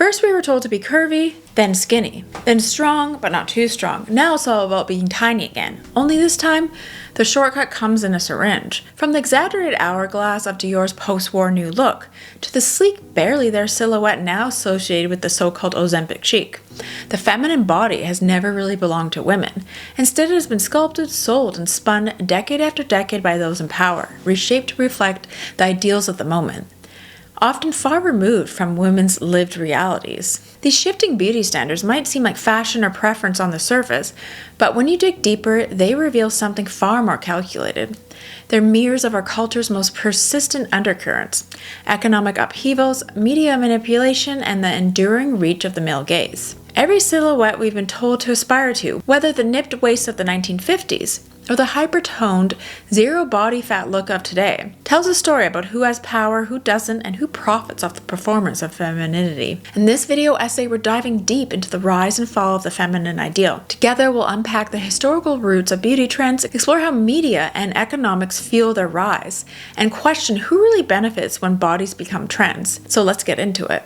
First we were told to be curvy, then skinny, then strong but not too strong. Now it's all about being tiny again. Only this time, the shortcut comes in a syringe. From the exaggerated hourglass of Dior's post-war new look, to the sleek, barely there silhouette now associated with the so-called Ompic chic. The feminine body has never really belonged to women. Instead, it has been sculpted, sold, and spun decade after decade by those in power, reshaped to reflect the ideals of the moment, often far removed from women's lived realities. These shifting beauty standards might seem like fashion or preference on the surface, but when you dig deeper, they reveal something far more calculated. They're mirrors of our culture's most persistent undercurrents: economic upheavals, media manipulation, and the enduring reach of the male gaze. Every silhouette we've been told to aspire to, whether the nipped waist of the 1950s or the hyper-toned, zero body fat look of today, tells a story about who has power, who doesn't, and who profits off the performance of femininity. In this video essay, we're diving deep into the rise and fall of the feminine ideal. Together, we'll unpack the historical roots of beauty trends, explore how media and economics fuel their rise, and question who really benefits when bodies become trends. So let's get into it.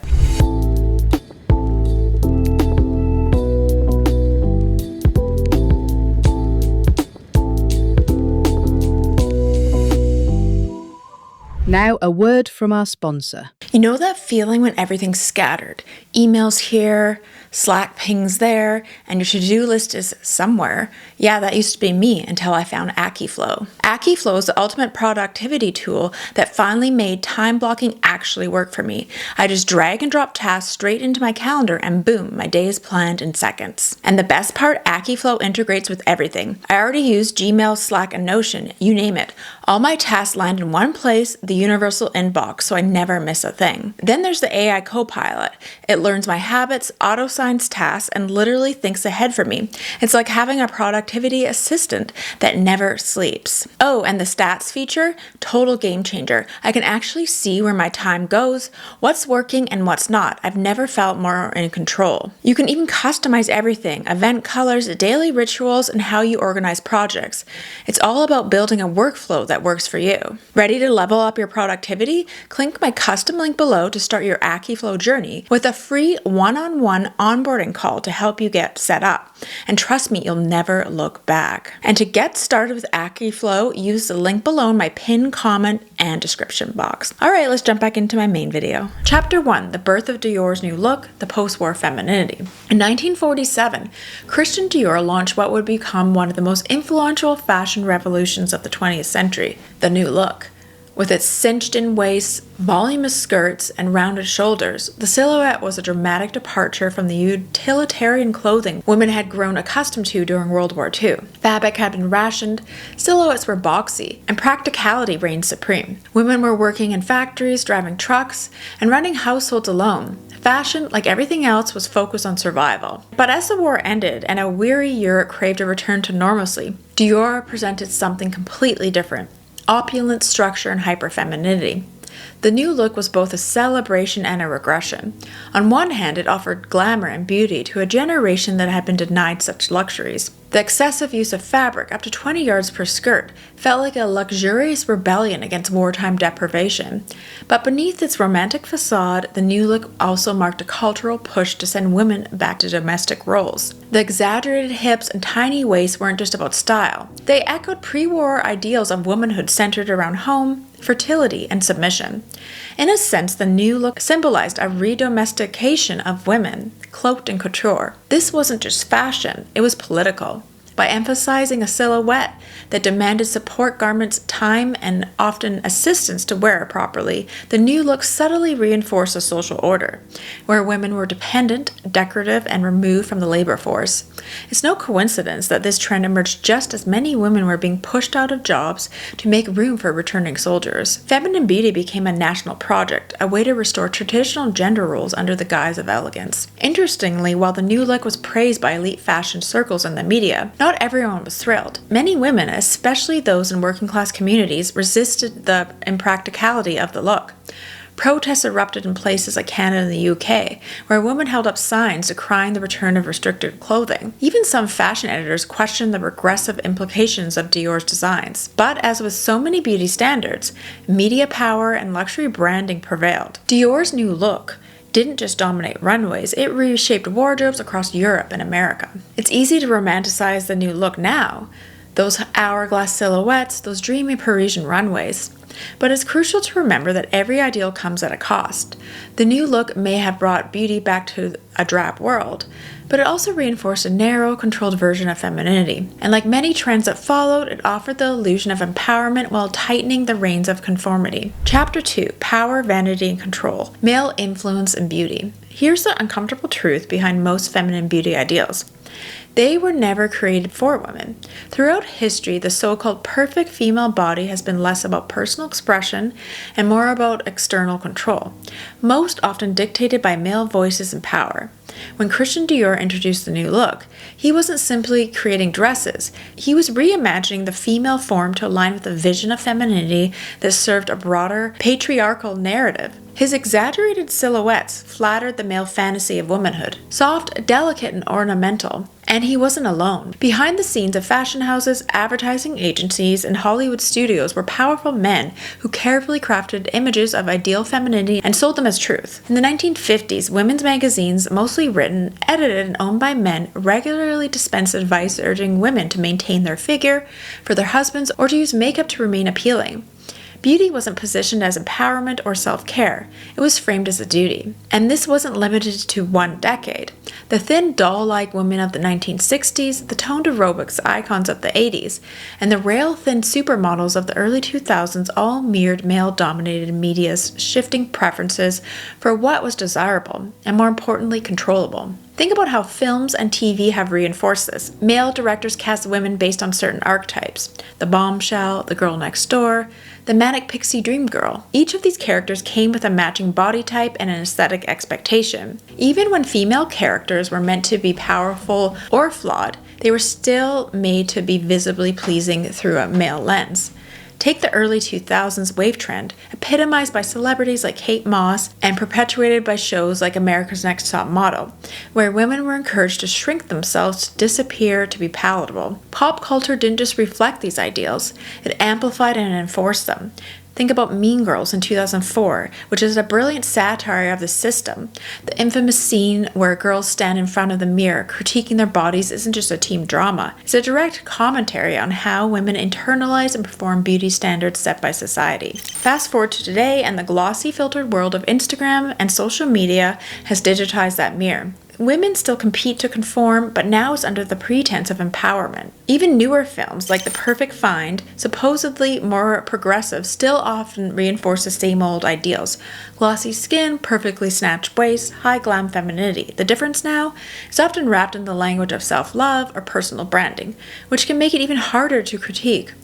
Now, a word from our sponsor. You know that feeling when everything's scattered? Emails here, Slack pings there, and your to-do list is somewhere. Yeah, that used to be me until I found Akiflow. Akiflow is the ultimate productivity tool that finally made time blocking actually work for me. I just drag and drop tasks straight into my calendar and boom, my day is planned in seconds. And the best part, Akiflow integrates with everything. I already use Gmail, Slack, and Notion, you name it. All my tasks land in one place, the universal inbox, so I never miss a thing. Then there's the AI Copilot. It learns my habits, auto-assigns tasks, and literally thinks ahead for me. It's like having a productivity assistant that never sleeps. Oh, and the stats feature, total game changer. I can actually see where my time goes, what's working and what's not. I've never felt more in control. You can even customize everything: event colors, daily rituals, and how you organize projects. It's all about building a workflow that works for you. Ready to level up your productivity? Click my custom link below to start your Akiflow journey with a free one-on-one onboarding call to help you get set up. And trust me, you'll never look back. And to get started with Akiflow, use the link below in my pinned comment and description box. All right, let's jump back into my main video. Chapter 1, the birth of Dior's new look, the post-war femininity. In 1947, Christian Dior launched what would become one of the most influential fashion revolutions of the 20th century, the new look. With its cinched-in waists, voluminous skirts, and rounded shoulders, the silhouette was a dramatic departure from the utilitarian clothing women had grown accustomed to during World War II. Fabric had been rationed, silhouettes were boxy, and practicality reigned supreme. Women were working in factories, driving trucks, and running households alone. Fashion, like everything else, was focused on survival. But as the war ended and a weary Europe craved a return to normalcy, Dior presented something completely different: opulent structure and hyper-femininity. The new look was both a celebration and a regression. On one hand, it offered glamour and beauty to a generation that had been denied such luxuries. The excessive use of fabric, up to 20 yards per skirt, felt like a luxurious rebellion against wartime deprivation. But beneath its romantic facade, the new look also marked a cultural push to send women back to domestic roles. The exaggerated hips and tiny waists weren't just about style. They echoed pre-war ideals of womanhood centered around home, fertility, and submission. In a sense, the new look symbolized a redomestication of women, cloaked in couture. This wasn't just fashion, it was political. By emphasizing a silhouette that demanded support garments, time, and often assistance to wear it properly, the new look subtly reinforced a social order, where women were dependent, decorative, and removed from the labor force. It's no coincidence that this trend emerged just as many women were being pushed out of jobs to make room for returning soldiers. Feminine beauty became a national project, a way to restore traditional gender roles under the guise of elegance. Interestingly, while the new look was praised by elite fashion circles and the media, not everyone was thrilled. Many women, especially those in working-class communities, resisted the impracticality of the look. Protests erupted in places like Canada and the UK, where women held up signs decrying the return of restricted clothing. Even some fashion editors questioned the regressive implications of Dior's designs. But as with so many beauty standards, media power and luxury branding prevailed. Dior's new look didn't just dominate runways, it reshaped wardrobes across Europe and America. It's easy to romanticize the new look now, those hourglass silhouettes, those dreamy Parisian runways. But it's crucial to remember that every ideal comes at a cost. The new look may have brought beauty back to a drab world, but it also reinforced a narrow, controlled version of femininity. And like many trends that followed, it offered the illusion of empowerment while tightening the reins of conformity. Chapter 2: Power, Vanity, and Control. Male Influence and Beauty. Here's the uncomfortable truth behind most feminine beauty ideals. They were never created for women. Throughout history, the so-called perfect female body has been less about personal expression and more about external control, most often dictated by male voices and power. When Christian Dior introduced the new look, he wasn't simply creating dresses, he was reimagining the female form to align with a vision of femininity that served a broader patriarchal narrative. His exaggerated silhouettes flattered the male fantasy of womanhood, soft, delicate, and ornamental. And he wasn't alone. Behind the scenes of fashion houses, advertising agencies, and Hollywood studios were powerful men who carefully crafted images of ideal femininity and sold them as truth. In the 1950s, women's magazines, mostly written, edited, and owned by men, regularly dispensed advice urging women to maintain their figure for their husbands or to use makeup to remain appealing. Beauty wasn't positioned as empowerment or self-care, it was framed as a duty. And this wasn't limited to one decade. The thin, doll-like women of the 1960s, the toned aerobics icons of the 80s, and the rail-thin supermodels of the early 2000s all mirrored male-dominated media's shifting preferences for what was desirable, and more importantly, controllable. Think about how films and TV have reinforced this. Male directors cast women based on certain archetypes: the bombshell, the girl next door, the manic pixie dream girl. Each of these characters came with a matching body type and an aesthetic expectation. Even when female characters were meant to be powerful or flawed, they were still made to be visibly pleasing through a male lens. Take the early 2000s wave trend, epitomized by celebrities like Kate Moss and perpetuated by shows like America's Next Top Model, where women were encouraged to shrink themselves to disappear to be palatable. Pop culture didn't just reflect these ideals, it amplified and enforced them. Think about Mean Girls in 2004, which is a brilliant satire of the system. The infamous scene where girls stand in front of the mirror critiquing their bodies isn't just a teen drama, it's a direct commentary on how women internalize and perform beauty standards set by society. Fast forward to today, and the glossy filtered world of Instagram and social media has digitized that mirror. Women still compete to conform, but now it's under the pretense of empowerment. Even newer films, like The Perfect Find, supposedly more progressive, still often reinforce the same old ideals. Glossy skin, perfectly snatched waist, high glam femininity. The difference now is often wrapped in the language of self-love or personal branding, which can make it even harder to critique.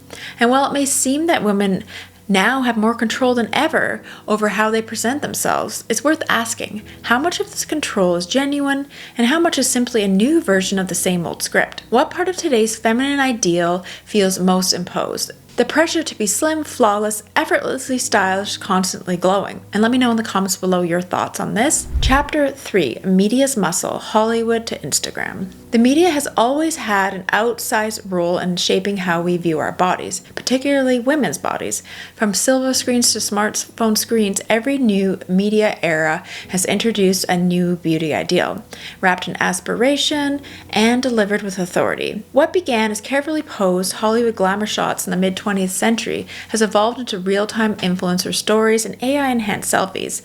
And while it may seem that women now have more control than ever over how they present themselves, it's worth asking how much of this control is genuine and how much is simply a new version of the same old script. What part of today's feminine ideal feels most imposed? The pressure to be slim, flawless, effortlessly stylish, constantly glowing. And let me know in the comments below your thoughts on this. Chapter 3: Media's Muscle, Hollywood to Instagram. The media has always had an outsized role in shaping how we view our bodies, particularly women's bodies. From silver screens to smartphone screens, every new media era has introduced a new beauty ideal, wrapped in aspiration and delivered with authority. What began as carefully posed Hollywood glamour shots in the mid-20th century has evolved into real-time influencer stories and AI-enhanced selfies,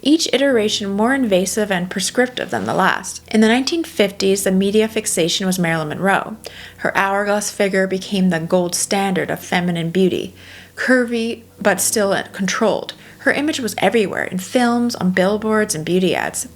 each iteration more invasive and prescriptive than the last. In the 1950s, the media fixation was Marilyn Monroe. Her hourglass figure became the gold standard of feminine beauty, curvy but still controlled. Her image was everywhere, in films, on billboards, and beauty ads.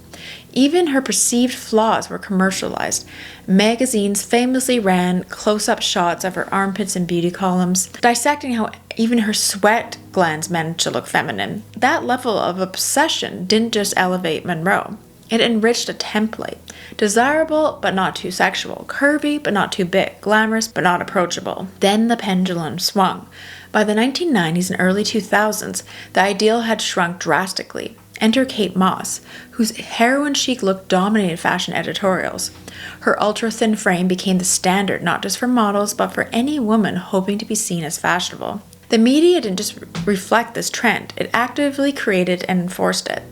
Even her perceived flaws were commercialized. Magazines famously ran close-up shots of her armpits in beauty columns, dissecting how even her sweat glands managed to look feminine. That level of obsession didn't just elevate Monroe. It enriched a template. Desirable, but not too sexual. Curvy, but not too big. Glamorous, but not approachable. Then the pendulum swung. By the 1990s and early 2000s, the ideal had shrunk drastically. Enter Kate Moss, whose heroin chic look dominated fashion editorials. Her ultra-thin frame became the standard not just for models, but for any woman hoping to be seen as fashionable. The media didn't just reflect this trend, it actively created and enforced it.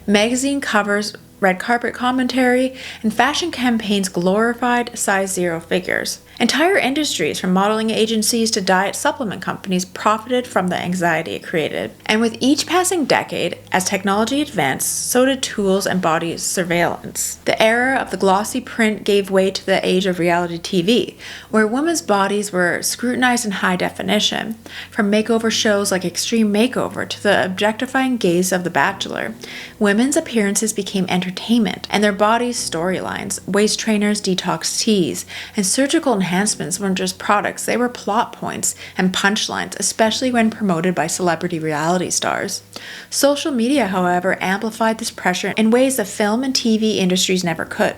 Magazine covers, red carpet commentary, and fashion campaigns glorified size zero figures. Entire industries, from modeling agencies to diet supplement companies, profited from the anxiety it created. And with each passing decade, as technology advanced, so did tools and body surveillance. The era of the glossy print gave way to the age of reality TV, where women's bodies were scrutinized in high definition, from makeover shows like Extreme Makeover to the objectifying gaze of The Bachelor. Women's appearances became entertainment, and their bodies storylines. Waist trainers, detox teas, and surgical enhancements weren't just products, they were plot points and punchlines, especially when promoted by celebrity reality stars. Social media, however, amplified this pressure in ways the film and TV industries never could.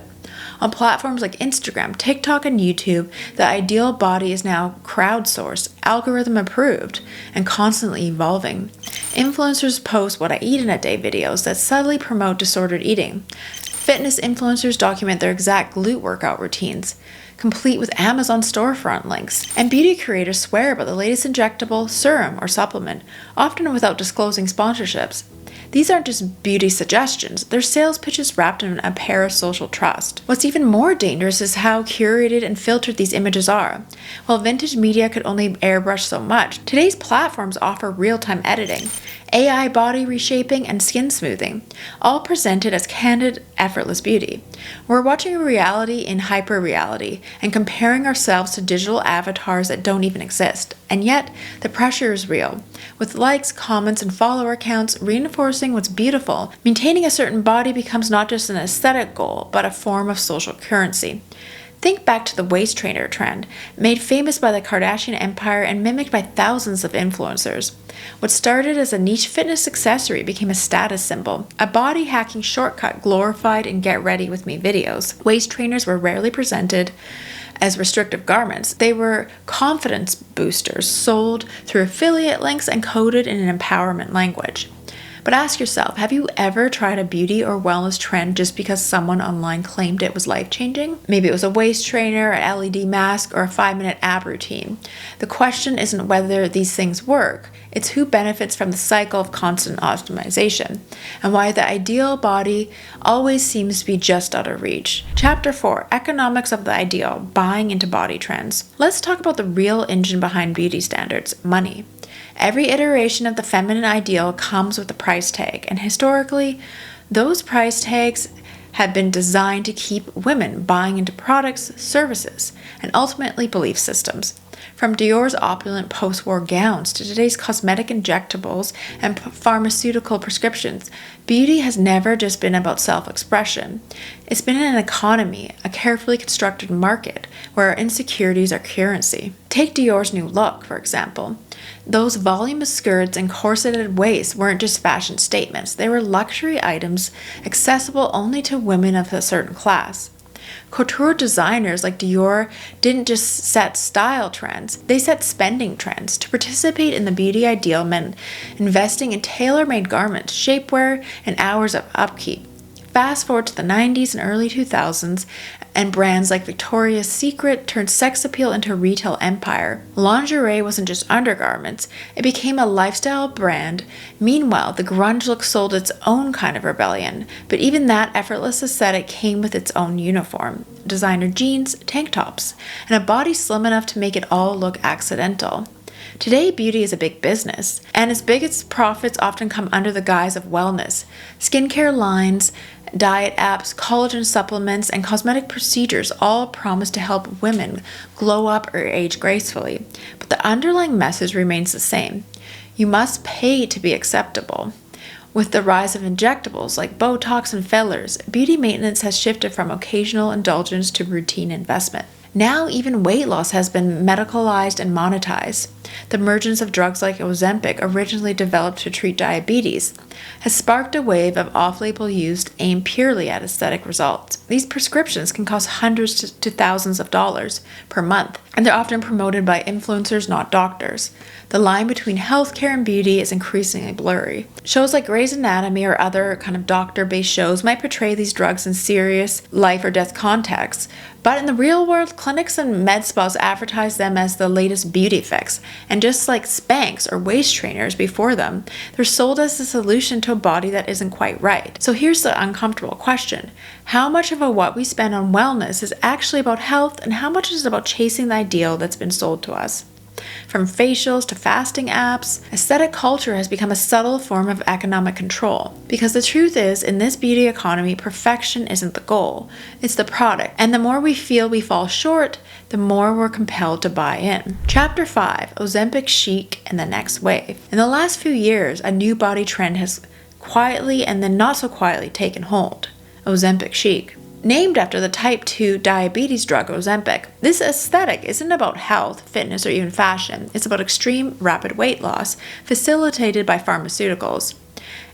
On platforms like Instagram, TikTok, and YouTube, the ideal body is now crowdsourced, algorithm approved, and constantly evolving. Influencers post what I eat in a day videos that subtly promote disordered eating. Fitness influencers document their exact glute workout routines, complete with Amazon storefront links. And beauty creators swear about the latest injectable, serum, or supplement, often without disclosing sponsorships. These aren't just beauty suggestions, they're sales pitches wrapped in a parasocial trust. What's even more dangerous is how curated and filtered these images are. While vintage media could only airbrush so much, today's platforms offer real-time editing, AI body reshaping, and skin smoothing, all presented as candid, effortless beauty. We're watching a reality in hyper-reality and comparing ourselves to digital avatars that don't even exist. And yet, the pressure is real. With likes, comments, and follower counts reinforcing what's beautiful, maintaining a certain body becomes not just an aesthetic goal, but a form of social currency. Think back to the waist trainer trend, made famous by the Kardashian empire and mimicked by thousands of influencers. What started as a niche fitness accessory became a status symbol, a body hacking shortcut glorified in Get Ready With Me videos. Waist trainers were rarely presented as restrictive garments. They were confidence boosters sold through affiliate links and coded in an empowerment language. But ask yourself, have you ever tried a beauty or wellness trend just because someone online claimed it was life-changing? Maybe it was a waist trainer, an LED mask, or a 5-minute ab routine. The question isn't whether these things work, it's who benefits from the cycle of constant optimization, and why the ideal body always seems to be just out of reach. Chapter 4, Economics of the Ideal, Buying into Body Trends. Let's talk about the real engine behind beauty standards, money. Every iteration of the feminine ideal comes with a price tag, and historically, those price tags have been designed to keep women buying into products, services, and ultimately belief systems. From Dior's opulent post-war gowns to today's cosmetic injectables and pharmaceutical prescriptions, beauty has never just been about self-expression. It's been an economy, a carefully constructed market, where our insecurities are currency. Take Dior's new look, for example. Those voluminous skirts and corseted waists weren't just fashion statements, they were luxury items accessible only to women of a certain class. Couture designers like Dior didn't just set style trends, they set spending trends. To participate in the beauty ideal meant investing in tailor-made garments, shapewear, and hours of upkeep. Fast forward to the 90s and early 2000s, and brands like Victoria's Secret turned sex appeal into a retail empire. Lingerie wasn't just undergarments, it became a lifestyle brand. Meanwhile, the grunge look sold its own kind of rebellion, but even that effortless aesthetic came with its own uniform. Designer jeans, tank tops, and a body slim enough to make it all look accidental. Today, beauty is a big business, and its biggest profits often come under the guise of wellness. Skincare lines, diet apps, collagen supplements, and cosmetic procedures all promise to help women glow up or age gracefully. But the underlying message remains the same. You must pay to be acceptable. With the rise of injectables like Botox and fillers, beauty maintenance has shifted from occasional indulgence to routine investment. Now even weight loss has been medicalized and monetized. The emergence of drugs like Ompic, originally developed to treat diabetes, has sparked a wave of off-label use aimed purely at aesthetic results. These prescriptions can cost hundreds to thousands of dollars per month, and they're often promoted by influencers, not doctors. The line between healthcare and beauty is increasingly blurry. Shows like Grey's Anatomy or other kind of doctor-based shows might portray these drugs in serious life or death contexts, but in the real world, clinics and med spas advertise them as the latest beauty fix, And just like Spanx or waist trainers before them, they're sold as a solution to a body that isn't quite right. So here's the uncomfortable question. How much of what we spend on wellness is actually about health, and how much is about chasing the ideal that's been sold to us? From facials to fasting apps, aesthetic culture has become a subtle form of economic control. Because the truth is, in this beauty economy, perfection isn't the goal, it's the product. And the more we feel we fall short, the more we're compelled to buy in. Chapter 5, Ozempic, Chic, and the Next Wave. In the last few years, a new body trend has quietly and then not so quietly taken hold. Ozempic Chic. Named after the type 2 diabetes drug Ozempic, this aesthetic isn't about health, fitness, or even fashion. It's about extreme, rapid weight loss, facilitated by pharmaceuticals.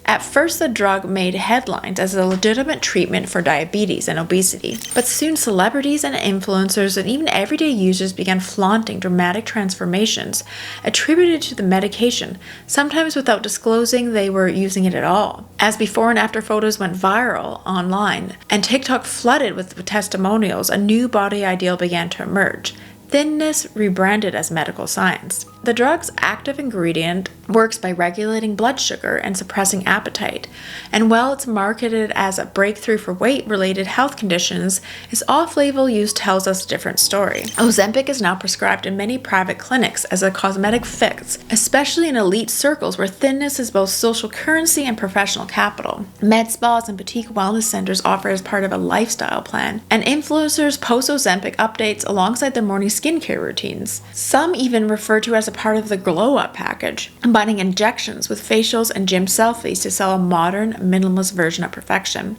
At first, the drug made headlines as a legitimate treatment for diabetes and obesity, but soon celebrities and influencers and even everyday users began flaunting dramatic transformations attributed to the medication, sometimes without disclosing they were using it at all. As before and after photos went viral online and TikTok flooded with testimonials, a new body ideal began to emerge. Thinness rebranded as medical science. The drug's active ingredient works by regulating blood sugar and suppressing appetite, and while it's marketed as a breakthrough for weight-related health conditions, its off-label use tells us a different story. Ozempic is now prescribed in many private clinics as a cosmetic fix, especially in elite circles where thinness is both social currency and professional capital. Med spas and boutique wellness centers offer it as part of a lifestyle plan, and influencers post Ozempic updates alongside their morning skincare routines. Some even refer to it as a part of the glow up package, combining injections with facials and gym selfies to sell a modern, minimalist version of perfection.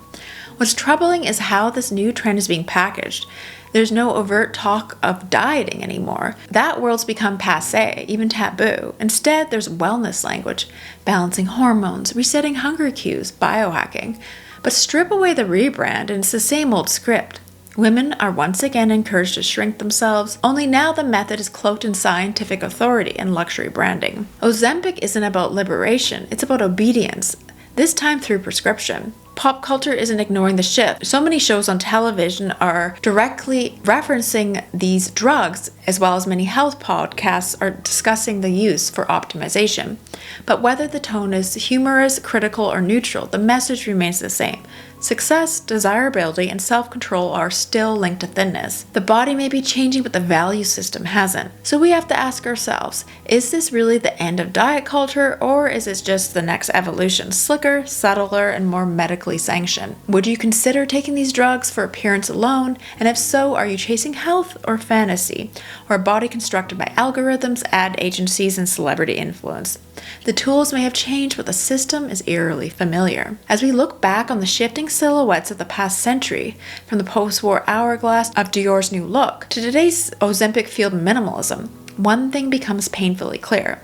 What's troubling is how this new trend is being packaged. There's no overt talk of dieting anymore. That world's become passé, even taboo. Instead, there's wellness language, balancing hormones, resetting hunger cues, biohacking. But strip away the rebrand and it's the same old script. Women are once again encouraged to shrink themselves, only now the method is cloaked in scientific authority and luxury branding. Ozempic isn't about liberation, it's about obedience, this time through prescription. Pop culture isn't ignoring the shift. So many shows on television are directly referencing these drugs, as well as many health podcasts are discussing the use for optimization. But whether the tone is humorous, critical, or neutral, the message remains the same. Success, desirability, and self-control are still linked to thinness. The body may be changing, but the value system hasn't. So we have to ask ourselves, is this really the end of diet culture, or is it just the next evolution, slicker, subtler, and more medically sanctioned? Would you consider taking these drugs for appearance alone? And if so, are you chasing health or fantasy, or a body constructed by algorithms, ad agencies, and celebrity influence? The tools may have changed, but the system is eerily familiar. As we look back on the shifting silhouettes of the past century, from the post-war hourglass of Dior's new look to today's Ozempic-fueled minimalism, one thing becomes painfully clear.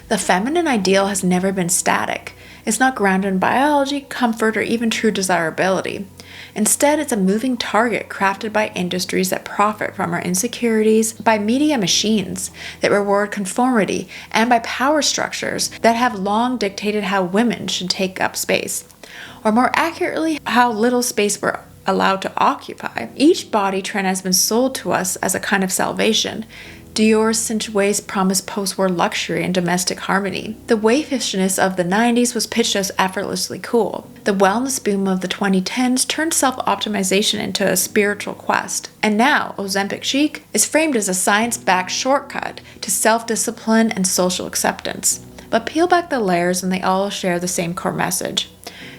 The feminine ideal has never been static. It's not grounded in biology, comfort, or even true desirability. Instead, it's a moving target crafted by industries that profit from our insecurities, by media machines that reward conformity, and by power structures that have long dictated how women should take up space. Or more accurately, how little space we're allowed to occupy. Each body trend has been sold to us as a kind of salvation. Dior's cinch waist promised post-war luxury and domestic harmony. The waifishness of the 90s was pitched as effortlessly cool. The wellness boom of the 2010s turned self-optimization into a spiritual quest. And now, Ozempic Chic is framed as a science-backed shortcut to self-discipline and social acceptance. But peel back the layers and they all share the same core message.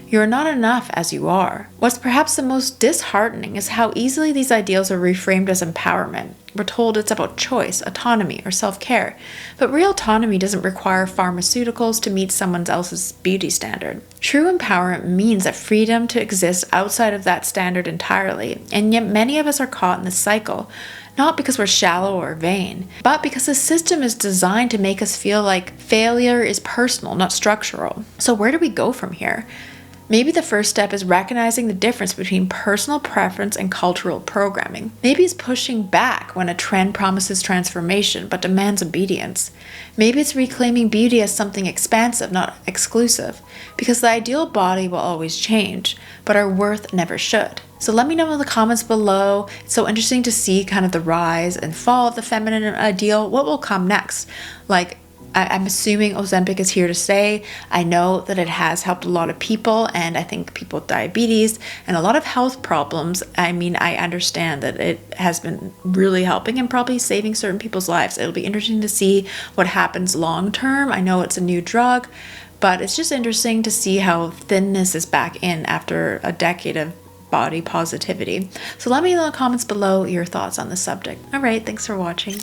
You're not enough as you are. What's perhaps the most disheartening is how easily these ideals are reframed as empowerment. We're told it's about choice, autonomy, or self-care, but real autonomy doesn't require pharmaceuticals to meet someone else's beauty standard. True empowerment means that freedom to exist outside of that standard entirely, and yet many of us are caught in this cycle, not because we're shallow or vain, but because the system is designed to make us feel like failure is personal, not structural. So where do we go from here? Maybe the first step is recognizing the difference between personal preference and cultural programming. Maybe it's pushing back when a trend promises transformation but demands obedience. Maybe it's reclaiming beauty as something expansive, not exclusive, because the ideal body will always change, but our worth never should. So let me know in the comments below. It's so interesting to see kind of the rise and fall of the feminine ideal. What will come next? Like, I'm assuming Ozempic is here to stay. I know that it has helped a lot of people, and I think people with diabetes and a lot of health problems. I mean, I understand that it has been really helping and probably saving certain people's lives. It'll be interesting to see what happens long term. I know it's a new drug, but it's just interesting to see how thinness is back in after a decade of body positivity. So let me know in the comments below your thoughts on the subject. All right, thanks for watching.